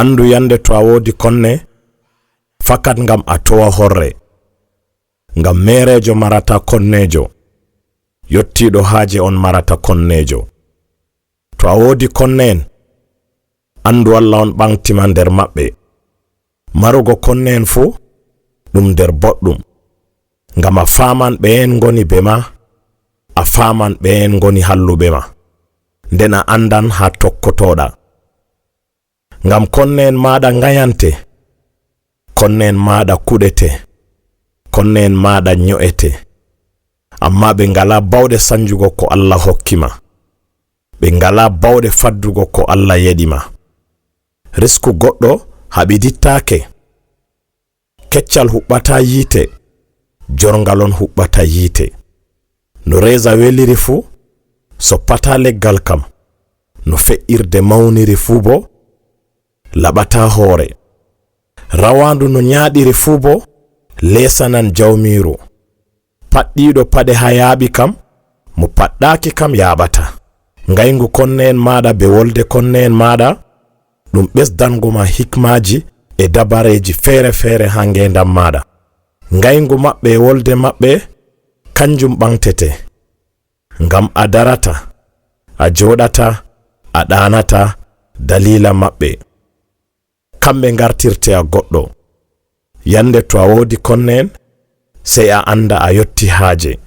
andu yande to a wodi konne fakat ngam a towa horre ngam merejo marata konnejo yottido haaje on marata konnejo to a wodi konnen andu Allah on bangtima nder mabbe marugo konnen fu dum der boddum ngam a faman be en ngoni bema a faman be en ngoni hallube ma ndena andan ha tokkotoda ngam konnen maada ngayante konnen maada kudete konnen maada nyoete amma be ngala bawde sanjugo ko Allah hokkima be ngala bawde faddugo ko Allah yedima risku goddo habidittaake keccal hubbata yite jorngalon hubbata yite no reza weliri fu soppata leggal kam no fe'irde mawniri fu bo labata hore rawandu no nyaadiri fu bo lesanan jawmiru paddido pade hayabi kam mo paddaaki kam yabata ngayngu konnen maada be wolde konnen maada dum besdango ma hikmaji e dabareji fere fere ha ngendam maada ngayngu mabbe wolde mabbe kanjum bangtete ngam adarata a jodata a danata dalila mabbe kambe ngartirte a goddo yande to a wodi konnen sey a anda a yotti haaje